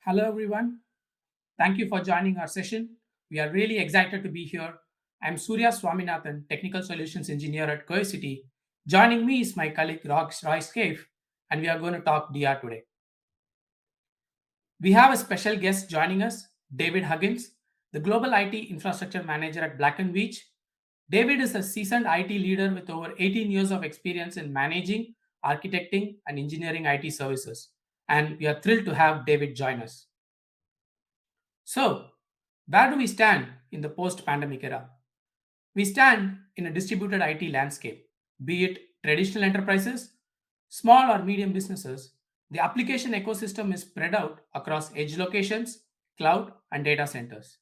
Hello, everyone. Thank you for joining our session. We are really excited to be here. I'm Surya Swaminathan, Technical Solutions Engineer at Cohesity. Joining me is my colleague Roy Scaife, and we are going to talk DR today. We have a special guest joining us, David Huggins, the Global IT Infrastructure Manager at Black& Veatch. David is a seasoned IT leader with over 18 years of experience in managing, architecting, and engineering IT services. And we are thrilled to have David join us. So, where do we stand in the post pandemic era? We stand in a distributed IT landscape, be it traditional enterprises, small or medium businesses. The application ecosystem is spread out across edge locations, cloud, and data centers.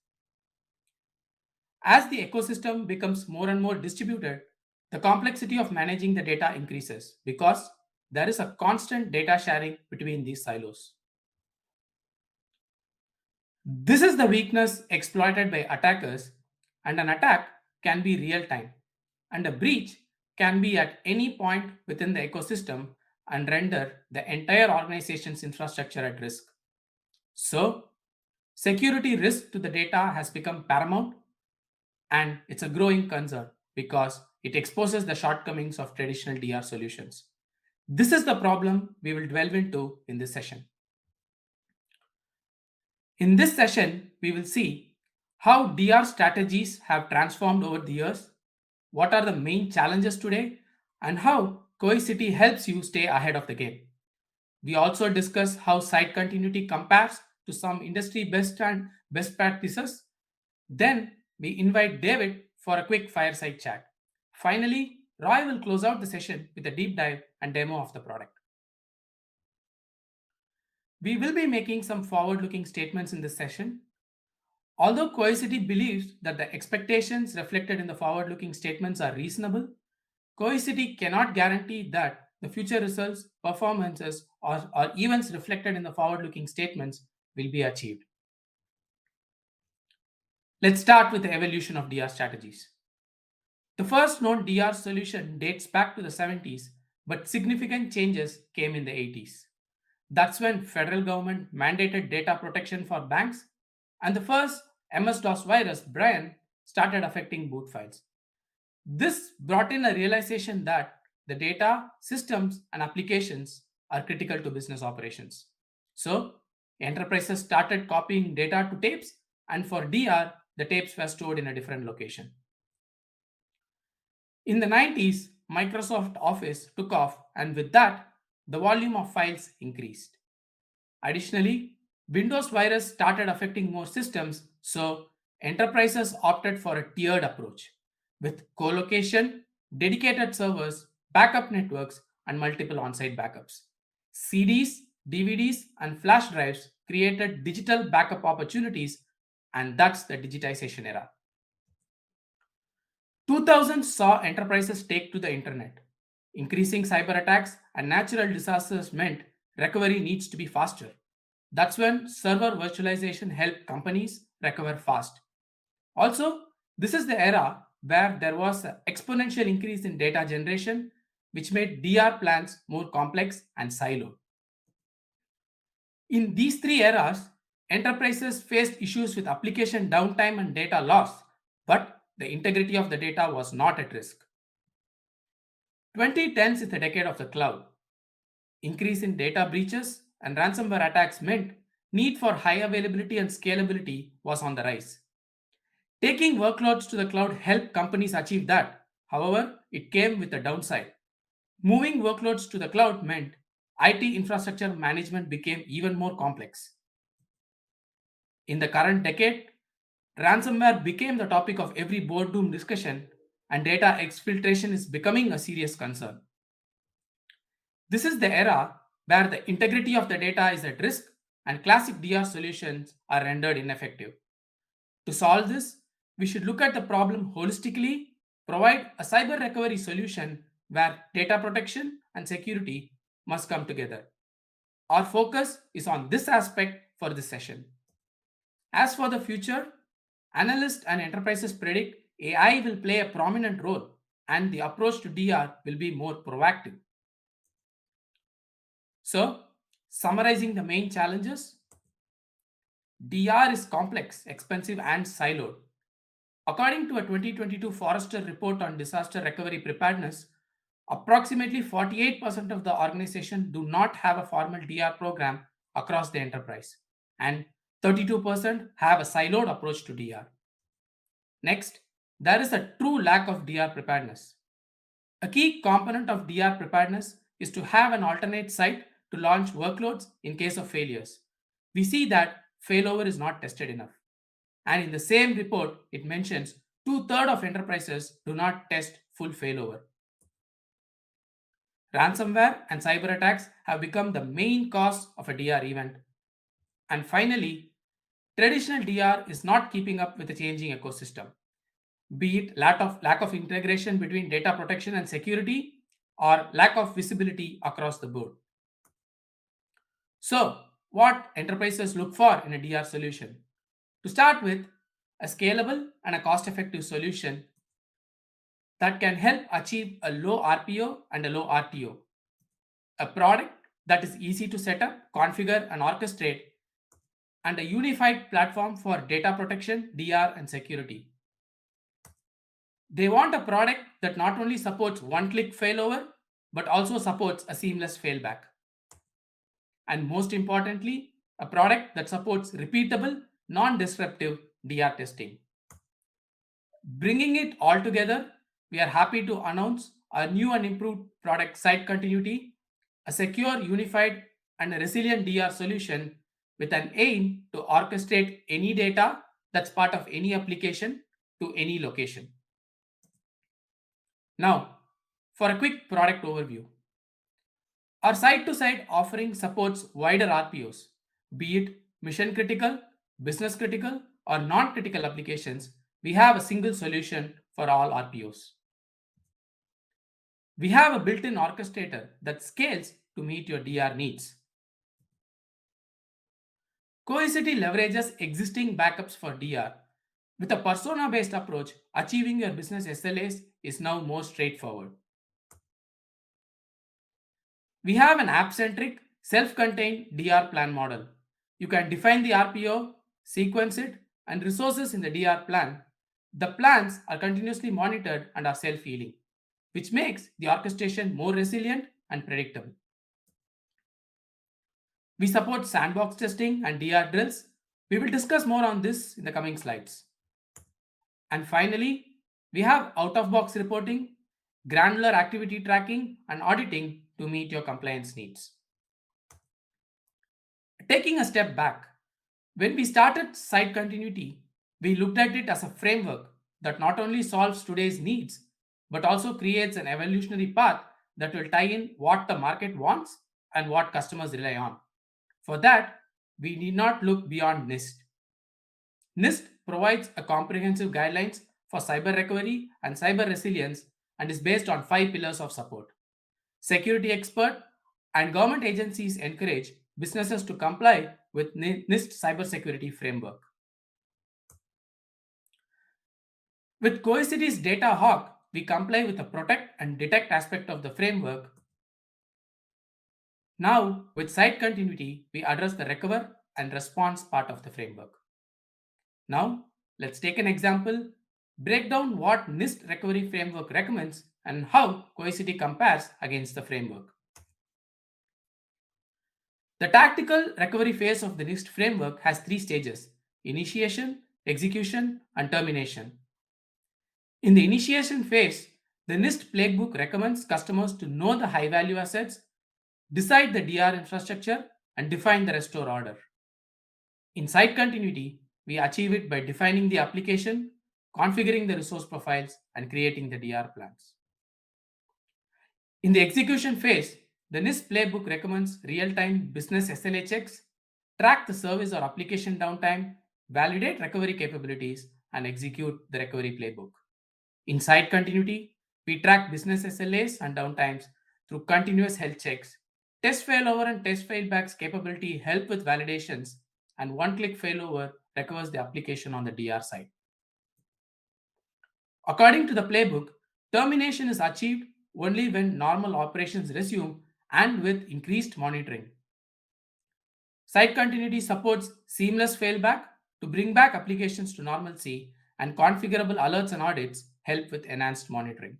As the ecosystem becomes more and more distributed, the complexity of managing the data increases because there is a constant data sharing between these silos. This is the weakness exploited by attackers, and an attack can be real time, and a breach can be at any point within the ecosystem and render the entire organization's infrastructure at risk. So, security risk to the data has become paramount, and it's a growing concern because it exposes the shortcomings of traditional DR solutions. This is the problem we will delve into in this session. In this session, we will see how DR strategies have transformed over the years, what are the main challenges today, and how Cohesity helps you stay ahead of the game. We also discuss how site continuity compares to some industry best practices. Then we invite David for a quick fireside chat. Finally, Roy will close out the session with a deep dive and demo of the product. We will be making some forward looking statements in this session. Although Cohesity believes that the expectations reflected in the forward looking statements are reasonable, Cohesity cannot guarantee that the future results, performances, or events reflected in the forward looking statements will be achieved. Let's start with the evolution of DR strategies. The first known DR solution dates back to the 70s, but significant changes came in the 80s. That's when federal government mandated data protection for banks, and the first MS-DOS virus, Brian, started affecting boot files. This brought in a realization that the data, systems, and applications are critical to business operations. So, enterprises started copying data to tapes, and for DR, the tapes were stored in a different location. In the 90s, Microsoft Office took off, and with that, the volume of files increased. Additionally, Windows virus started affecting more systems, so enterprises opted for a tiered approach with co-location, dedicated servers, backup networks, and multiple on-site backups. CDs, DVDs, and flash drives created digital backup opportunities, and that's the digitization era. 2000 saw enterprises take to the internet. Increasing cyber attacks and natural disasters meant recovery needs to be faster. That's when server virtualization helped companies recover fast. Also, this is the era where there was an exponential increase in data generation, which made DR plans more complex and siloed. In these three eras, enterprises faced issues with application downtime and data loss, but the integrity of the data was not at risk. 2010s is the decade of the cloud. Increase in data breaches and ransomware attacks meant need for high availability and scalability was on the rise. Taking workloads to the cloud helped companies achieve that. However, it came with a downside. Moving workloads to the cloud meant IT infrastructure management became even more complex. In the current decade, ransomware became the topic of every boardroom discussion, and data exfiltration is becoming a serious concern. This is the era where the integrity of the data is at risk and classic DR solutions are rendered ineffective. To solve this, we should look at the problem holistically, provide a cyber recovery solution where data protection and security must come together. Our focus is on this aspect for this session. As for the future, analysts and enterprises predict AI will play a prominent role and the approach to DR will be more proactive. So, summarizing the main challenges, DR is complex, expensive, and siloed. According to a 2022 Forrester report on disaster recovery preparedness, approximately 48% of the organization do not have a formal DR program across the enterprise, and 32% have a siloed approach to DR. Next, there is a true lack of DR preparedness. A key component of DR preparedness is to have an alternate site to launch workloads in case of failures. We see that failover is not tested enough. And in the same report, it mentions two-thirds of enterprises do not test full failover. Ransomware and cyber attacks have become the main cause of a DR event. And finally, traditional DR is not keeping up with the changing ecosystem, be it lack of integration between data protection and security or lack of visibility across the board. So, what enterprises look for in a DR solution? To start with, a scalable and a cost-effective solution that can help achieve a low RPO and a low RTO. A product that is easy to set up, configure, and orchestrate, and a unified platform for data protection, DR, and security. They want a product that not only supports one-click failover, but also supports a seamless failback. And most importantly, a product that supports repeatable, non-disruptive DR testing. Bringing it all together, we are happy to announce our new and improved product SiteContinuity, a secure, unified, and a resilient DR solution with an aim to orchestrate any data that's part of any application to any location. Now, for a quick product overview. Our side-to-side offering supports wider RPOs, be it mission critical, business critical, or non-critical applications. We have a single solution for all RPOs. We have a built-in orchestrator that scales to meet your DR needs. Cohesity leverages existing backups for DR. With a persona-based approach, achieving your business SLAs is now more straightforward. We have an app-centric, self-contained DR plan model. You can define the RPO, sequence it, and resources in the DR plan. The plans are continuously monitored and are self-healing, which makes the orchestration more resilient and predictable. We support sandbox testing and DR drills. We will discuss more on this in the coming slides. And finally, we have out-of-box reporting, granular activity tracking, and auditing to meet your compliance needs. Taking a step back, when we started SiteContinuity, we looked at it as a framework that not only solves today's needs, but also creates an evolutionary path that will tie in what the market wants and what customers rely on. For that, we need not look beyond NIST. NIST provides a comprehensive guidelines for cyber recovery and cyber resilience and is based on 5 pillars of support. Security expert and government agencies encourage businesses to comply with NIST cybersecurity framework. With Cohesity's Data Hawk, we comply with the protect and detect aspect of the framework. Now, with SiteContinuity, we address the recover and response part of the framework. Now, let's take an example, break down what NIST recovery framework recommends and how Cohesity compares against the framework. The tactical recovery phase of the NIST framework has 3 stages: initiation, execution, and termination. In the initiation phase, the NIST playbook recommends customers to know the high-value assets, decide the DR infrastructure, and define the restore order. In SiteContinuity, we achieve it by defining the application, configuring the resource profiles, and creating the DR plans. In the execution phase, the NIST playbook recommends real-time business SLA checks, track the service or application downtime, validate recovery capabilities, and execute the recovery playbook. In SiteContinuity, we track business SLAs and downtimes through continuous health checks. Test failover and test failbacks capability help with validations, and one-click failover recovers the application on the DR side. According to the playbook, termination is achieved only when normal operations resume and with increased monitoring. SiteContinuity supports seamless failback to bring back applications to normalcy, and configurable alerts and audits help with enhanced monitoring.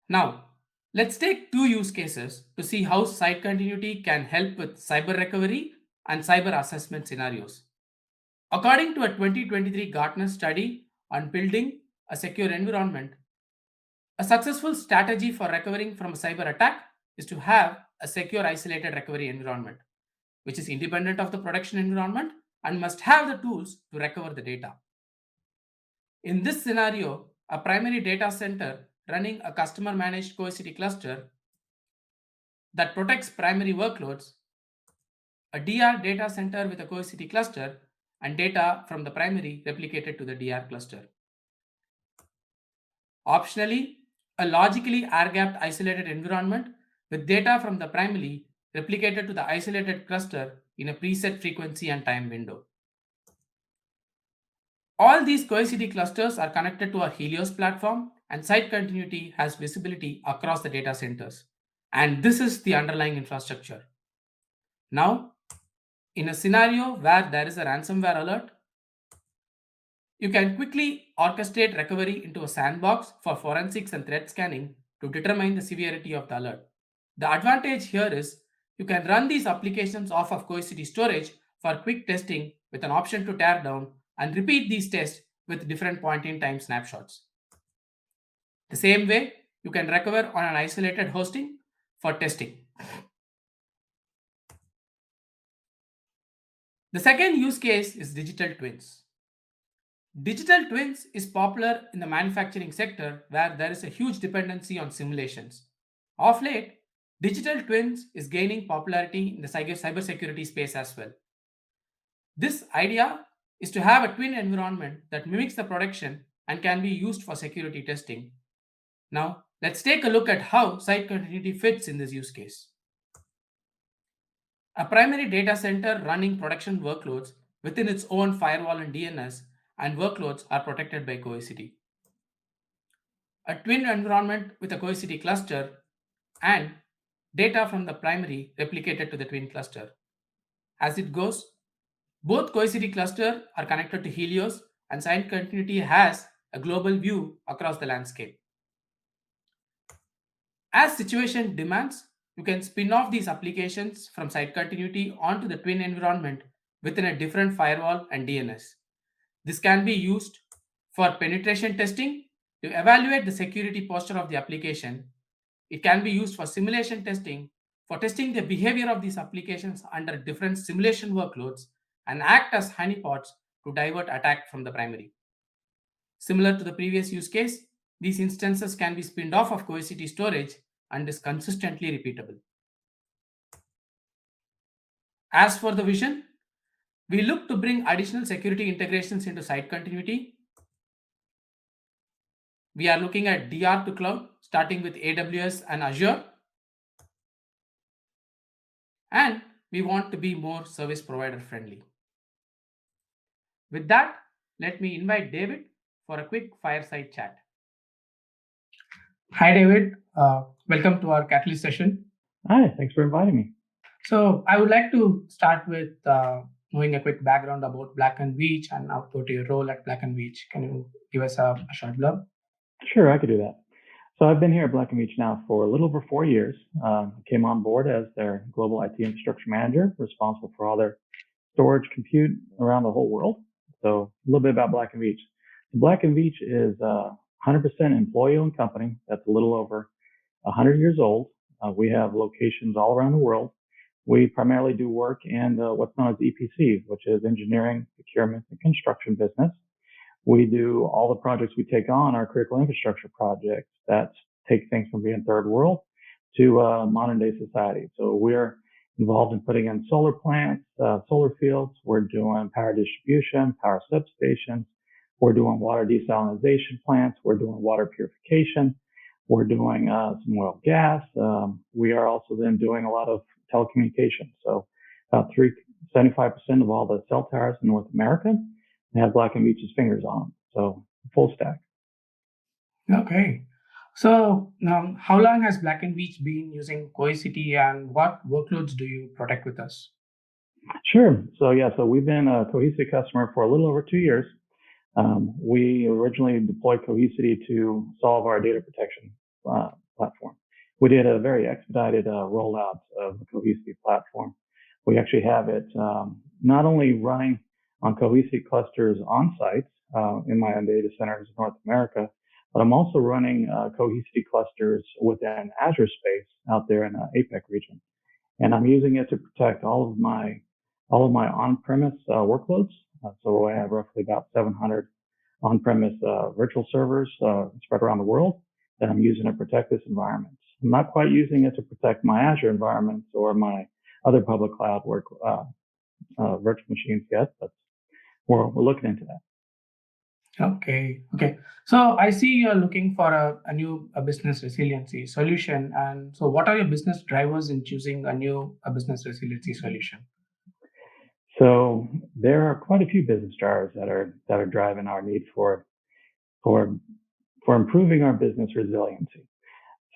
Now, let's take two use cases to see how SiteContinuity can help with cyber recovery and cyber assessment scenarios. According to a 2023 Gartner study on building a secure environment, a successful strategy for recovering from a cyber attack is to have a secure isolated recovery environment, which is independent of the production environment and must have the tools to recover the data. In this scenario, a primary data center running a customer managed Cohesity cluster that protects primary workloads, a DR data center with a Cohesity cluster, and data from the primary replicated to the DR cluster. Optionally, a logically air-gapped isolated environment with data from the primary replicated to the isolated cluster in a preset frequency and time window. All these Cohesity clusters are connected to a Helios platform, and SiteContinuity has visibility across the data centers. And this is the underlying infrastructure. Now, in a scenario where there is a ransomware alert, you can quickly orchestrate recovery into a sandbox for forensics and threat scanning to determine the severity of the alert. The advantage here is you can run these applications off of Cohesity storage for quick testing with an option to tear down and repeat these tests with different point-in-time snapshots. The same way, you can recover on an isolated hosting for testing. The second use case is digital twins. Digital twins is popular in the manufacturing sector where there is a huge dependency on simulations. Of late, digital twins is gaining popularity in the cybersecurity space as well. This idea is to have a twin environment that mimics the production and can be used for security testing. Now, let's take a look at how SiteContinuity fits in this use case. A primary data center running production workloads within its own firewall and DNS, and workloads are protected by Cohesity. A twin environment with a Cohesity cluster and data from the primary replicated to the twin cluster. As it goes, both Cohesity clusters are connected to Helios, and SiteContinuity has a global view across the landscape. As situation demands, you can spin off these applications from SiteContinuity onto the twin environment within a different firewall and DNS. This can be used for penetration testing to evaluate the security posture of the application. It can be used for simulation testing, for testing the behavior of these applications under different simulation workloads, and act as honeypots to divert attack from the primary. Similar to the previous use case, these instances can be spinned off of Cohesity storage and is consistently repeatable. As for the vision, we look to bring additional security integrations into SiteContinuity. We are looking at DR to cloud, starting with AWS and Azure. And we want to be more service provider friendly. With that, let me invite David for a quick fireside chat. Hi, David. Welcome to our Catalyst session. Hi, thanks for inviting me. So I would like to start with knowing a quick background about Black & Veatch and now to your role at Black & Veatch. Can you give us a short blurb? Sure, I could do that. So I've been here at Black & Veatch now for a little over 4 years. Came on board as their global IT infrastructure manager, responsible for all their storage compute around the whole world. So a little bit about Black & Veatch. Black & Veatch is a 100% employee-owned company that's a little over 100 years old. We have locations all around the world. We primarily do work in what's known as EPC, which is engineering, procurement, and construction business. We do all the projects we take on are critical infrastructure projects that take things from being third world to modern day society. So we're involved in putting in solar plants, solar fields. We're doing power distribution, power substations. We're doing water desalination plants. We're doing water purification. We're doing some oil and gas. We are also then doing a lot of telecommunications. So about 75% of all the cell towers in North America have Black & Veatch's fingers on them. So full stack. Okay. So, how long has Black and Veatch been using Cohesity, and what workloads do you protect with us? Sure. So we've been a Cohesity customer for a little over 2 years. We originally deployed Cohesity to solve our data protection platform. We did a very expedited rollout of the Cohesity platform. We actually have it not only running on Cohesity clusters on site in my own data centers in North America, but I'm also running Cohesity clusters within Azure space out there in the APEC region, and I'm using it to protect all of my on-premise workloads. So I have roughly about 700 on-premise virtual servers spread around the world that I'm using to protect this environment. I'm not quite using it to protect my Azure environments or my other public cloud virtual machines yet, but we're looking into that. Okay, okay. So I see you're looking for a new business resiliency solution. And so, what are your business drivers in choosing a new business resiliency solution? So there are quite a few business drivers that are driving our need for for improving our business resiliency.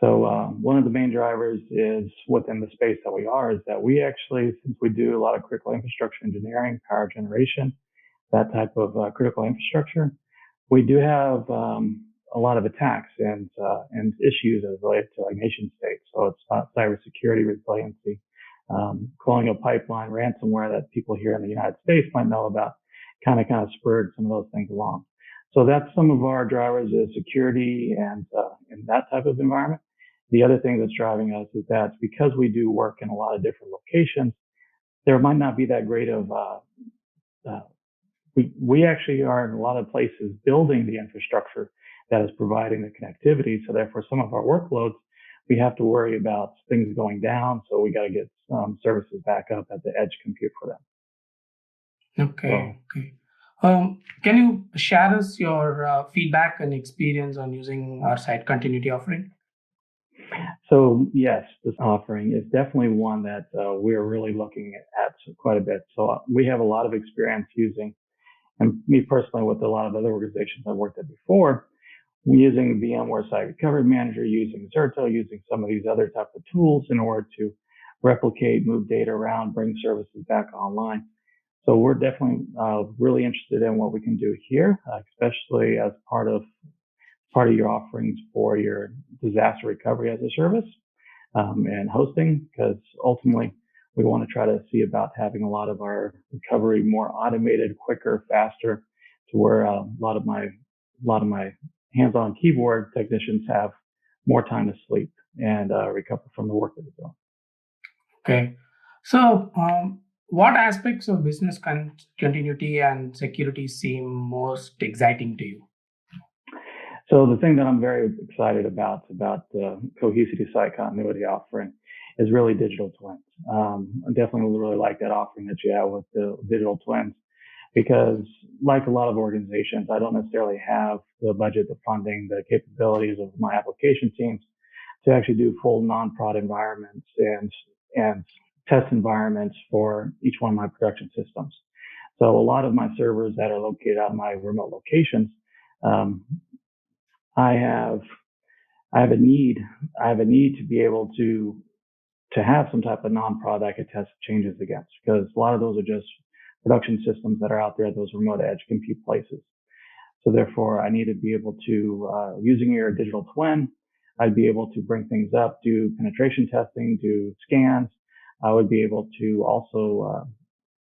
So one of the main drivers is within the space that we are is that we actually, since we do a lot of critical infrastructure engineering, power generation, that type of critical infrastructure, we do have a lot of attacks and issues as related to like nation states. So it's cybersecurity resiliency, colonial pipeline, ransomware that people here in the United States might know about, kind of spurred some of those things along. So that's some of our drivers is security and in that type of environment. The other thing that's driving us is that because we do work in a lot of different locations, there might not be that great of uh, we actually are in a lot of places building the infrastructure that is providing the connectivity. So therefore, some of our workloads, we have to worry about things going down. So we got to get services back up at the edge compute for them. So, Okay, okay. Can you share us your feedback and experience on using our site continuity offering? so yes, this offering is definitely one that we're really looking at quite a bit. So we have a lot of experience using, and me personally, with a lot of other organizations I've worked at before, using VMware Site Recovery Manager, using Zerto, using some of these other types of tools in order to replicate, move data around, bring services back online. So we're definitely really interested in what we can do here, especially as part of your offerings for your disaster recovery as a service and hosting, because ultimately we want to try to see about having a lot of our recovery more automated, quicker, faster, to where a lot of my hands-on keyboard technicians have more time to sleep and recover from the work that they're doing. Okay. So, what aspects of business continuity and security seem most exciting to you? So the thing that I'm very excited about the Cohesity site continuity offering is really digital twins. I definitely really like that offering that you have with the digital twins because, like a lot of organizations, I don't necessarily have the budget, the funding, the capabilities of my application teams to actually do full non-prod environments and test environments for each one of my production systems. So a lot of my servers that are located out of my remote locations, um, I have I have a need I have a need to be able to have some type of non-prod I could test changes against, because a lot of those are just production systems that are out there at those remote edge compute places. So therefore, I need to be able to, using your digital twin, I'd be able to bring things up, do penetration testing, do scans. I would be able to also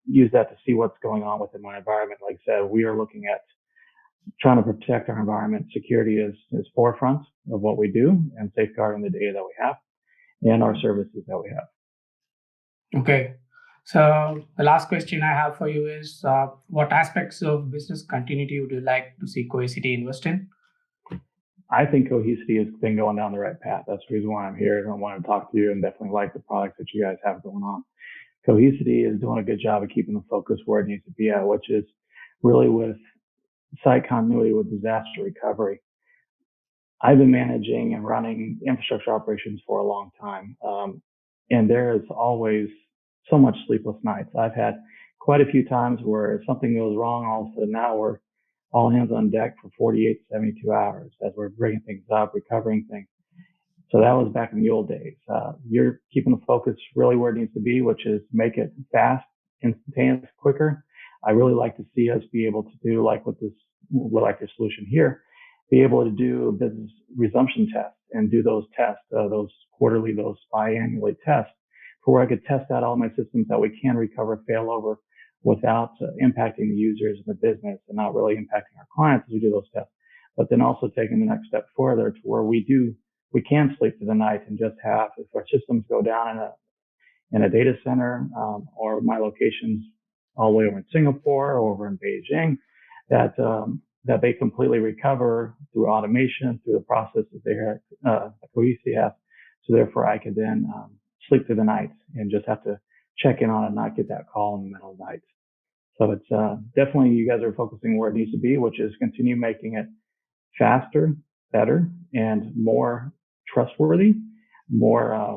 use that to see what's going on within my environment. Like I said, we are looking at trying to protect our environment. Security is forefront of what we do and safeguarding the data that we have and our services that we have. Okay. So, the last question I have for you is what aspects of business continuity would you like to see Cohesity invest in? I think Cohesity has been going down the right path. That's the reason why I'm here. I want to talk to you and definitely like the products that you guys have going on. Cohesity is doing a good job of keeping the focus where it needs to be at, which is really with site continuity with disaster recovery. I've been managing and running infrastructure operations for a long time. And there is always so much sleepless nights. I've had quite a few times where something goes wrong, all of a sudden now all hands on deck for 48 to 72 hours as we're bringing things up, recovering things. So that was back in the old days. You're keeping the focus really where it needs to be, which is make it fast, instantaneous, quicker. I really like to see us be able to do like your solution here, be able to do a business resumption test and do those tests, those quarterly, those biannually tests, for where I could test out all my systems that we can recover failover without impacting the users and the business and not really impacting our clients as we do those tests. But then also taking the next step further to where we can sleep through the night and just have, if our systems go down in a data center, or my locations all the way over in Singapore or over in Beijing, that they completely recover through automation, through the processes they have, Cohesity has. So therefore I could then sleep through the night and just have to check in on it and not get that call in the middle of the night. So it's definitely, you guys are focusing where it needs to be, which is continue making it faster, better, and more trustworthy, more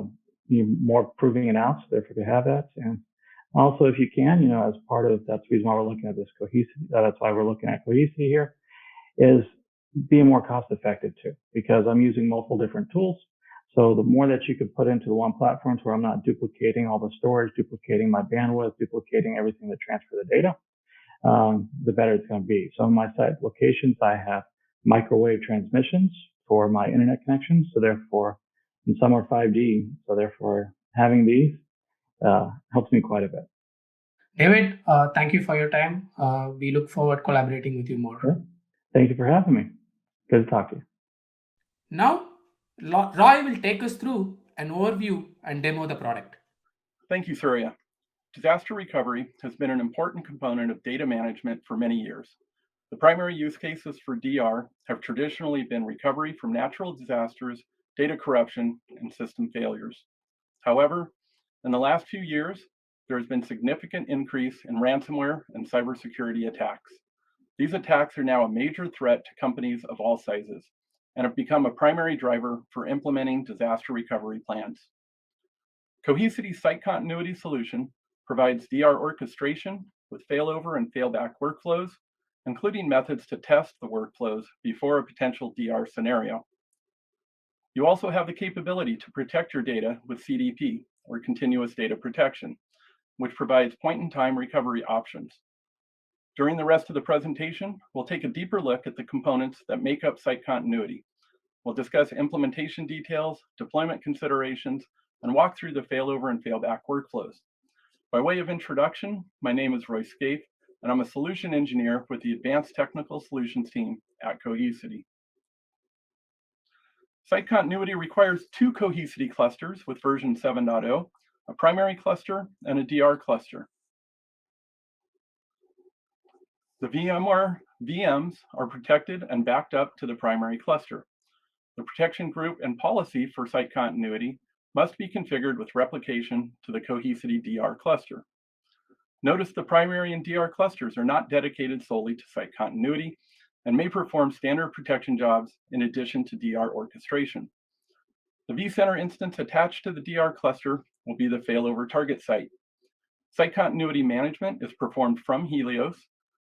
proving it out. So therefore to have that. And also, if you can, as part of, that's the reason why we're looking at this Cohesity, that's why we're looking at Cohesity here, is being more cost effective too, because I'm using multiple different tools. So the more that you could put into the one platform where I'm not duplicating all the storage, duplicating my bandwidth, duplicating everything to transfer the data, the better it's going to be. So in my site locations, I have microwave transmissions for my internet connections. So therefore, and some are 5G. So therefore, having these helps me quite a bit. David, thank you for your time. We look forward collaborating with you more. Sure. Thank you for having me. Good to talk to you. Now, Roy will take us through an overview and demo the product. Thank you, Surya. Disaster recovery has been an important component of data management for many years. The primary use cases for DR have traditionally been recovery from natural disasters, data corruption, and system failures. However, in the last few years, there has been significant increase in ransomware and cybersecurity attacks. These attacks are now a major threat to companies of all sizes and have become a primary driver for implementing disaster recovery plans. Cohesity's SiteContinuity solution provides DR orchestration with failover and failback workflows, including methods to test the workflows before a potential DR scenario. You also have the capability to protect your data with CDP, or continuous data protection, which provides point-in-time recovery options. During the rest of the presentation, we'll take a deeper look at the components that make up SiteContinuity. We'll discuss implementation details, deployment considerations, and walk through the failover and failback workflows. By way of introduction, my name is Roy Scaife, and I'm a solution engineer with the Advanced Technical Solutions team at Cohesity. SiteContinuity requires two Cohesity clusters with version 7.0, a primary cluster and a DR cluster. The VMware VMs are protected and backed up to the primary cluster. The protection group and policy for SiteContinuity must be configured with replication to the Cohesity DR cluster. Notice the primary and DR clusters are not dedicated solely to SiteContinuity and may perform standard protection jobs in addition to DR orchestration. The vCenter instance attached to the DR cluster will be the failover target site. SiteContinuity management is performed from Helios.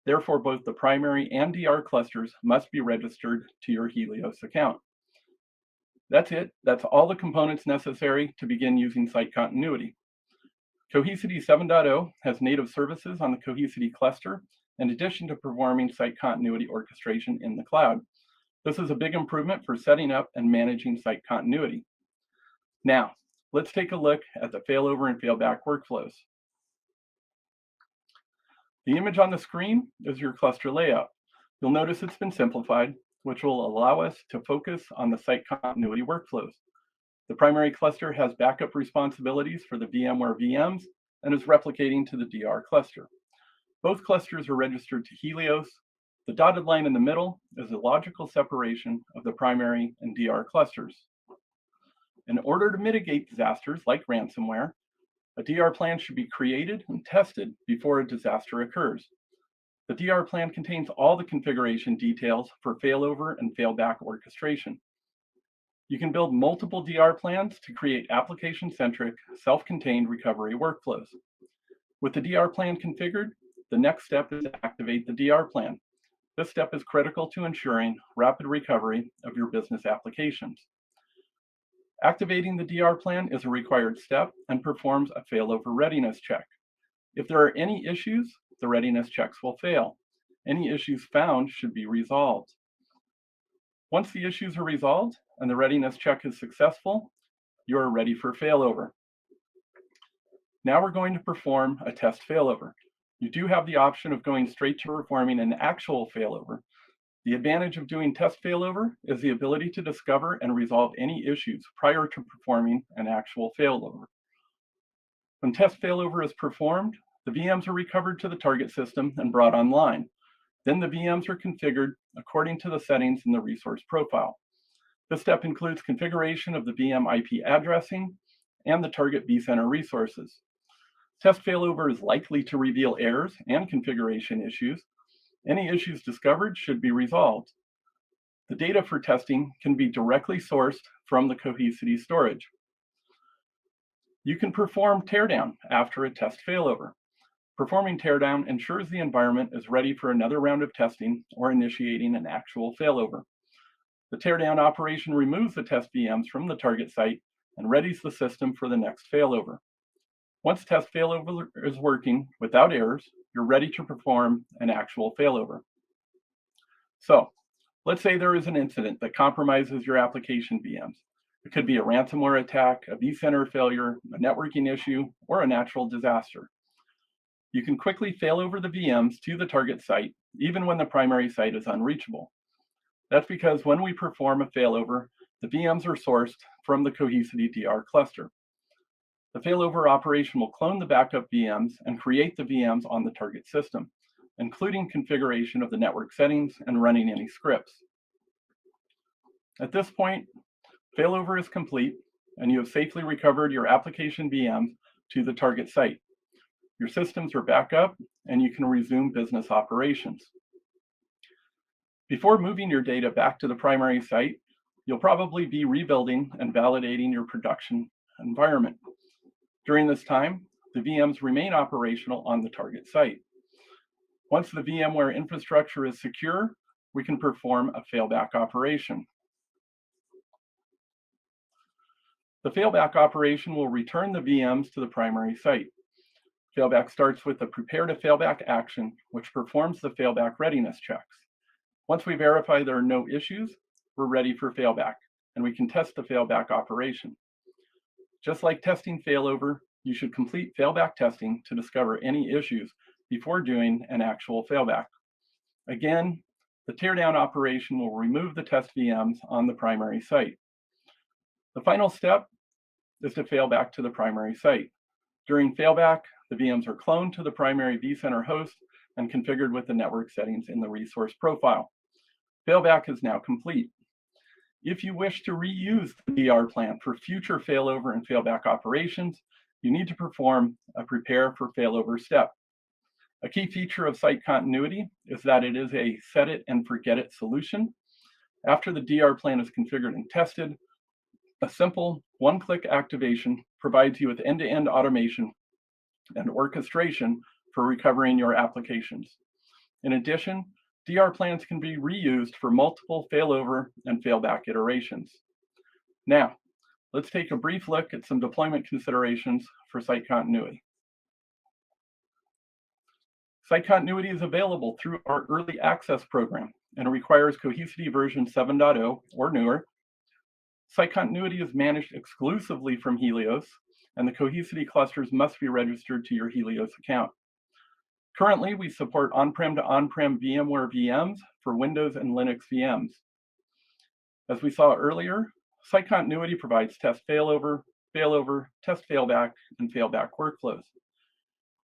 Therefore, both the primary and DR clusters must be registered to your Helios account. That's it. That's all the components necessary to begin using SiteContinuity. Cohesity 7.0 has native services on the Cohesity cluster, in addition to performing SiteContinuity orchestration in the cloud. This is a big improvement for setting up and managing SiteContinuity. Now, let's take a look at the failover and failback workflows. The image on the screen is your cluster layout. You'll notice it's been simplified, which will allow us to focus on the SiteContinuity workflows. The primary cluster has backup responsibilities for the VMware VMs and is replicating to the DR cluster. Both clusters are registered to Helios. The dotted line in the middle is a logical separation of the primary and DR clusters. In order to mitigate disasters like ransomware, a DR plan should be created and tested before a disaster occurs. The DR plan contains all the configuration details for failover and failback orchestration. You can build multiple DR plans to create application-centric, self-contained recovery workflows. With the DR plan configured, the next step is to activate the DR plan. This step is critical to ensuring rapid recovery of your business applications. Activating the DR plan is a required step and performs a failover readiness check. If there are any issues, the readiness checks will fail. Any issues found should be resolved. Once the issues are resolved and the readiness check is successful, you are ready for failover. Now we're going to perform a test failover. You do have the option of going straight to performing an actual failover. The advantage of doing test failover is the ability to discover and resolve any issues prior to performing an actual failover. When test failover is performed, the VMs are recovered to the target system and brought online. Then the VMs are configured according to the settings in the resource profile. This step includes configuration of the VM IP addressing and the target vCenter resources. Test failover is likely to reveal errors and configuration issues. Any issues discovered should be resolved. The data for testing can be directly sourced from the Cohesity storage. You can perform teardown after a test failover. Performing teardown ensures the environment is ready for another round of testing or initiating an actual failover. The teardown operation removes the test VMs from the target site and readies the system for the next failover. Once test failover is working without errors, you're ready to perform an actual failover. So, let's say there is an incident that compromises your application VMs. It could be a ransomware attack, a vCenter failure, a networking issue, or a natural disaster. You can quickly failover the VMs to the target site, even when the primary site is unreachable. That's because when we perform a failover, the VMs are sourced from the Cohesity DR cluster. The failover operation will clone the backup VMs and create the VMs on the target system, including configuration of the network settings and running any scripts. At this point, failover is complete, and you have safely recovered your application VMs to the target site. Your systems are back up, and you can resume business operations. Before moving your data back to the primary site, you'll probably be rebuilding and validating your production environment. During this time, the VMs remain operational on the target site. Once the VMware infrastructure is secure, we can perform a failback operation. The failback operation will return the VMs to the primary site. Failback starts with the prepare to failback action, which performs the failback readiness checks. Once we verify there are no issues, we're ready for failback, and we can test the failback operation. Just like testing failover, you should complete failback testing to discover any issues before doing an actual failback. Again, the teardown operation will remove the test VMs on the primary site. The final step is to fail back to the primary site. During failback, the VMs are cloned to the primary vCenter host and configured with the network settings in the resource profile. Failback is now complete. If you wish to reuse the DR plan for future failover and failback operations, you need to perform a prepare for failover step. A key feature of SiteContinuity is that it is a set it and forget it solution. After the DR plan is configured and tested, a simple one-click activation provides you with end-to-end automation and orchestration for recovering your applications. In addition, DR plans can be reused for multiple failover and failback iterations. Now, let's take a brief look at some deployment considerations for SiteContinuity. SiteContinuity is available through our early access program and requires Cohesity version 7.0 or newer. SiteContinuity is managed exclusively from Helios, and the Cohesity clusters must be registered to your Helios account. Currently, we support on-prem to on-prem VMware VMs for Windows and Linux VMs. As we saw earlier, SiteContinuity provides test failover, test failback, and failback workflows.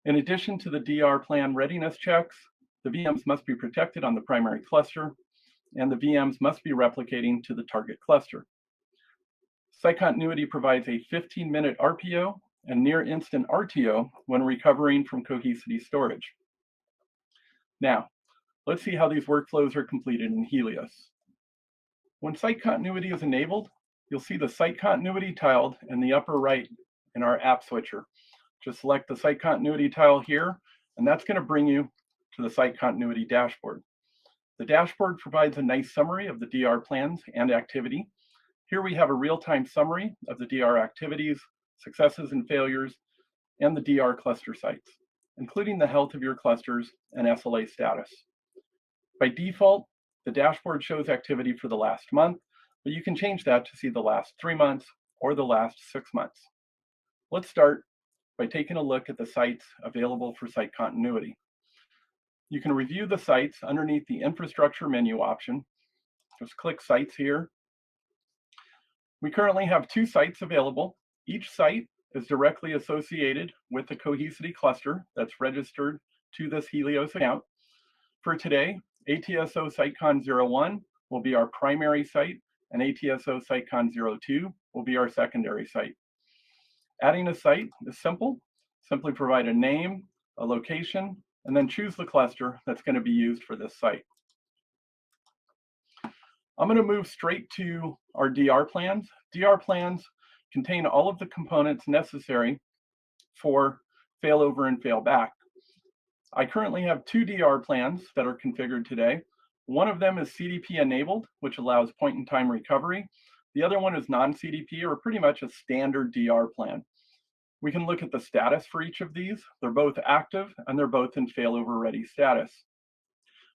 In addition to the DR plan readiness checks, the VMs must be protected on the primary cluster, and the VMs must be replicating to the target cluster. SiteContinuity provides a 15-minute RPO and near-instant RTO when recovering from Cohesity storage. Now, let's see how these workflows are completed in Helios. When SiteContinuity is enabled, you'll see the SiteContinuity tile in the upper right in our app switcher. Just select the SiteContinuity tile here, and that's going to bring you to the SiteContinuity dashboard. The dashboard provides a nice summary of the DR plans and activity. Here we have a real-time summary of the DR activities, successes and failures, and the DR cluster sites, including the health of your clusters and SLA status. By default, the dashboard shows activity for the last month, but you can change that to see the last 3 months or the last 6 months. Let's start by taking a look at the sites available for SiteContinuity. You can review the sites underneath the infrastructure menu option. Just click Sites here. We currently have 2 sites available. Each site is directly associated with the Cohesity cluster that's registered to this Helios account. For today, ATSO SiteCon 01 will be our primary site, and ATSO SiteCon 02 will be our secondary site. Adding a site is simple. Simply provide a name, a location, and then choose the cluster that's going to be used for this site. I'm going to move straight to our DR plans. DR plans contain all of the components necessary for failover and failback. I currently have 2 DR plans that are configured today. One of them is CDP enabled, which allows point-in-time recovery. The other one is non-CDP, or pretty much a standard DR plan. We can look at the status for each of these. They're both active and they're both in failover ready status.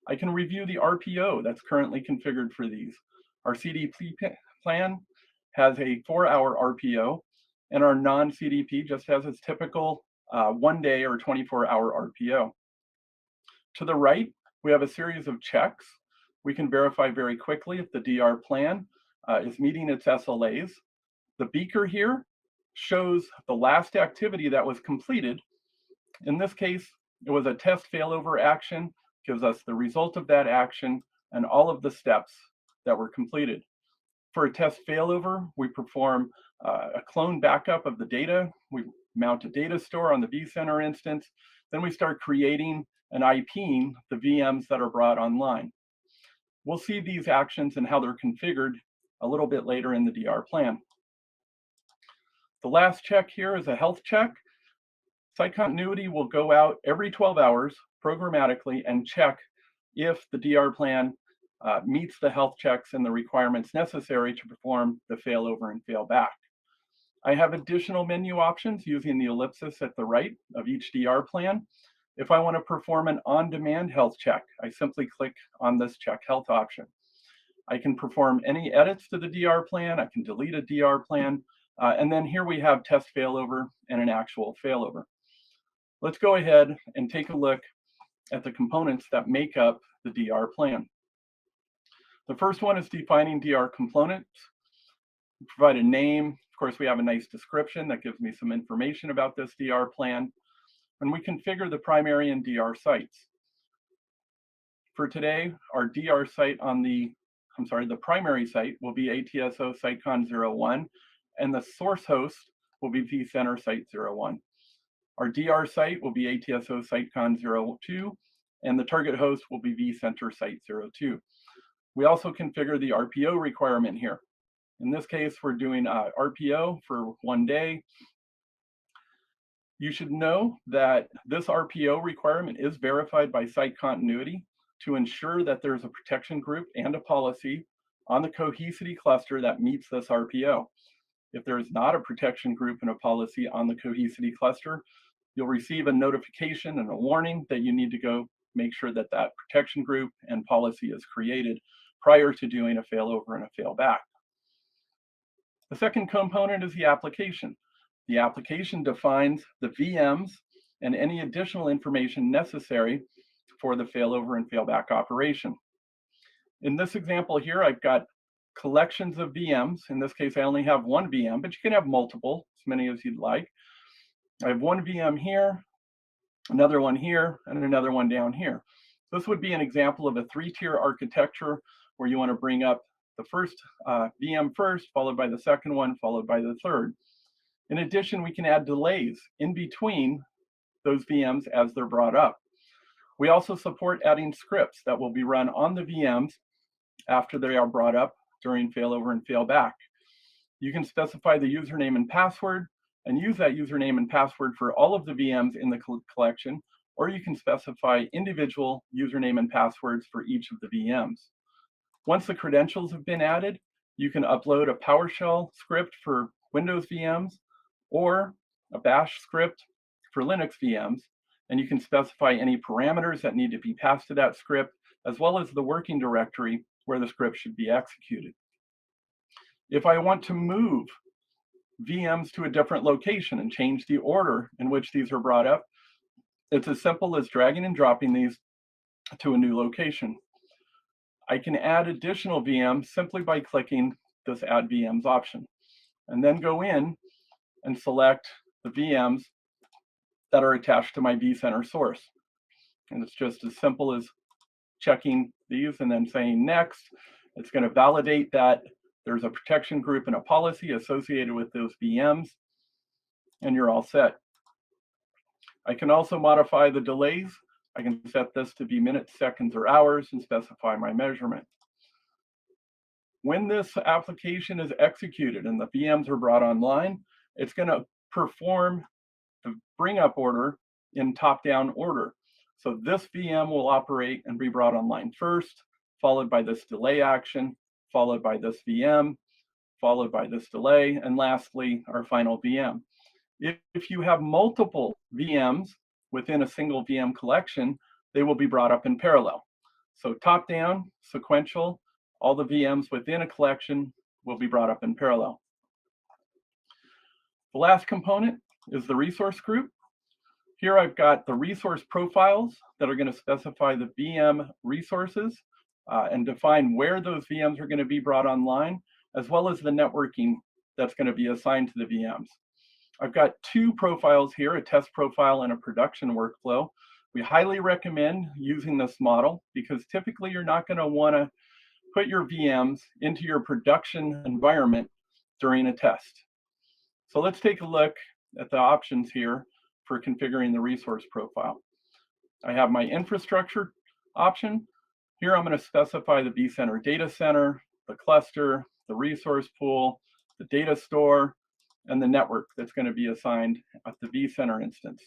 I can review the RPO that's currently configured for these. Our CDP plan has a 4-hour RPO, and our non-CDP just has its typical 1-day or 24-hour RPO. To the right, we have a series of checks. We can verify very quickly if the DR plan is meeting its SLAs. The beaker here shows the last activity that was completed. In this case, it was a test failover action, gives us the result of that action and all of the steps that were completed. For a test failover, we perform a clone backup of the data. We mount a data store on the vCenter instance. Then we start creating and IPing the VMs that are brought online. We'll see these actions and how they're configured a little bit later in the DR plan. The last check here is a health check. SiteContinuity will go out every 12 hours programmatically and check if the DR plan meets the health checks and the requirements necessary to perform the failover and failback. I have additional menu options using the ellipsis at the right of each DR plan. If I want to perform an on-demand health check, I simply click on this check health option. I can perform any edits to the DR plan. I can delete a DR plan. And then here we have test failover and an actual failover. Let's go ahead and take a look at the components that make up the DR plan. The first one is defining DR components. We provide a name. Of course, we have a nice description that gives me some information about this DR plan. And we configure the primary and DR sites. For today, our DR site on the primary site will be ATSO SiteCon 01, and the source host will be vCenter Site 01. Our DR site will be ATSO SiteCon 02, and the target host will be vCenter Site 02. We also configure the RPO requirement here. In this case, we're doing RPO for 1 day. You should know that this RPO requirement is verified by SiteContinuity to ensure that there's a protection group and a policy on the Cohesity cluster that meets this RPO. If there is not a protection group and a policy on the Cohesity cluster, you'll receive a notification and a warning that you need to go make sure that that protection group and policy is created prior to doing a failover and a failback. The second component is the application. The application defines the VMs and any additional information necessary for the failover and failback operation. In this example here, I've got collections of VMs. In this case, I only have 1 VM, but you can have multiple, as many as you'd like. I have 1 VM here, another one here, and another one down here. This would be an example of a 3-tier architecture where you want to bring up the first VM first, followed by the second one, followed by the third. In addition, we can add delays in between those VMs as they're brought up. We also support adding scripts that will be run on the VMs after they are brought up during failover and failback. You can specify the username and password and use that username and password for all of the VMs in the collection, or you can specify individual username and passwords for each of the VMs. Once the credentials have been added, you can upload a PowerShell script for Windows VMs or a Bash script for Linux VMs, and you can specify any parameters that need to be passed to that script, as well as the working directory where the script should be executed. If I want to move VMs to a different location and change the order in which these are brought up, it's as simple as dragging and dropping these to a new location. I can add additional VMs simply by clicking this Add VMs option, and then go in and select the VMs that are attached to my vCenter source. And it's just as simple as checking these and then saying next. It's going to validate that there's a protection group and a policy associated with those VMs, and you're all set. I can also modify the delays. I can set this to be minutes, seconds, or hours and specify my measurement. When this application is executed and the VMs are brought online, it's going to perform the bring up order in top-down order. So this VM will operate and be brought online first, followed by this delay action, followed by this VM, followed by this delay, and lastly, our final VM. If you have multiple VMs within a single VM collection, they will be brought up in parallel. So top-down, sequential, all the VMs within a collection will be brought up in parallel. The last component is the resource group. Here I've got the resource profiles that are going to specify the VM resources and define where those VMs are going to be brought online, as well as the networking that's going to be assigned to the VMs. I've got two profiles here, a test profile and a production workflow. We highly recommend using this model because typically you're not going to want to put your VMs into your production environment during a test. So let's take a look at the options here for configuring the resource profile. I have my infrastructure option. Here I'm going to specify the vCenter data center, the cluster, the resource pool, the data store, and the network that's going to be assigned at the vCenter instance.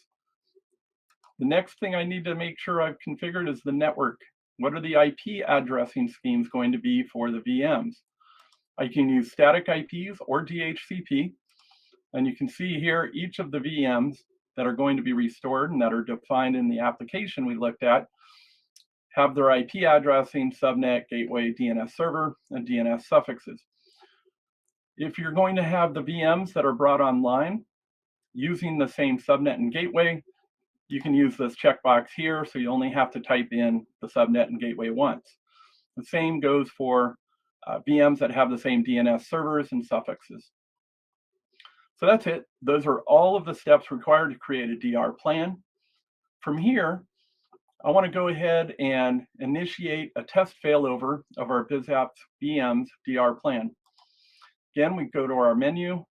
The next thing I need to make sure I've configured is the network. What are the IP addressing schemes going to be for the VMs? I can use static IPs or DHCP, and you can see here each of the VMs that are going to be restored and that are defined in the application we looked at have their IP addressing, subnet, gateway, DNS server, and DNS suffixes. If you're going to have the VMs that are brought online using the same subnet and gateway, you can use this checkbox here, so you only have to type in the subnet and gateway once. The same goes for VMs that have the same DNS servers and suffixes. So that's it. Those are all of the steps required to create a DR plan. From here, I want to go ahead and initiate a test failover of our BizApps VMs DR plan. Again, we go to our menu,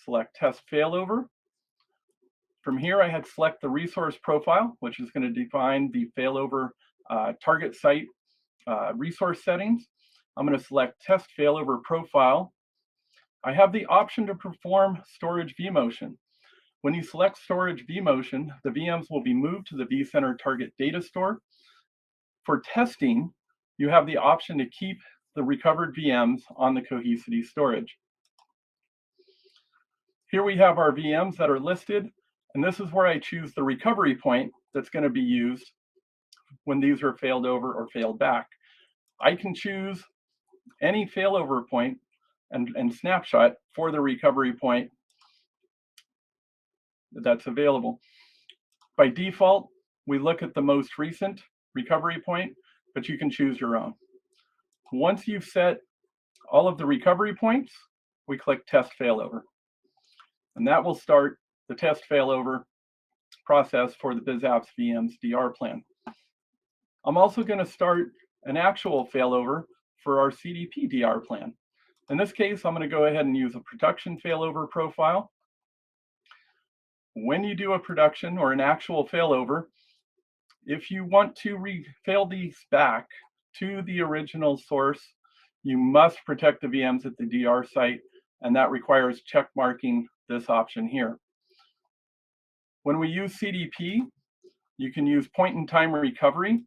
select Test Failover. From here, I had select the resource profile, which is going to define the failover target site resource settings. I'm going to select Test Failover Profile. I have the option to perform storage vMotion. When you select storage vMotion, the VMs will be moved to the vCenter target data store. For testing, you have the option to keep the recovered VMs on the Cohesity storage. Here we have our VMs that are listed, and this is where I choose the recovery point that's going to be used when these are failed over or failed back. I can choose any failover point and snapshot for the recovery point that's available. By default, we look at the most recent recovery point, but you can choose your own. Once you've set all of the recovery points, we click Test Failover. And that will start the test failover process for the BizApps VMs DR plan. I'm also going to start an actual failover for our CDP DR plan. In this case, I'm going to go ahead and use a production failover profile. When you do a production or an actual failover, if you want to fail these back to the original source, you must protect the VMs at the DR site, and that requires check marking this option here. When we use CDP, You can use point-in-time recovery,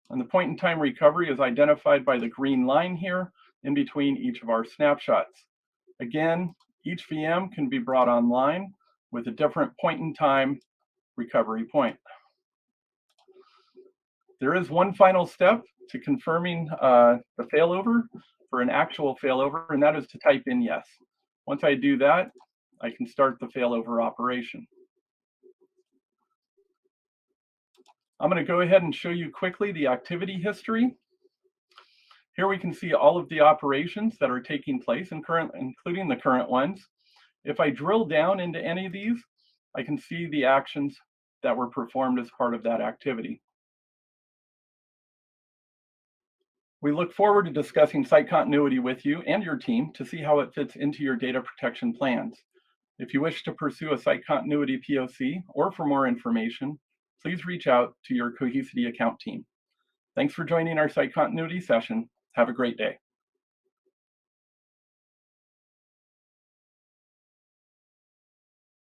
and the point-in-time recovery is identified by the green line here in between each of our snapshots. Again, each VM can be brought online with a different point-in-time recovery point. There is one final step to confirming the failover for an actual failover, and that is to type in yes. Once I do that, I can start the failover operation. I'm going to go ahead and show you quickly the activity history. Here we can see all of the operations that are taking place, including the current ones. If I drill down into any of these, I can see the actions that were performed as part of that activity. We look forward to discussing SiteContinuity with you and your team to see how it fits into your data protection plans. If you wish to pursue a SiteContinuity POC or for more information, please reach out to your Cohesity account team. Thanks for joining our SiteContinuity session. Have a great day.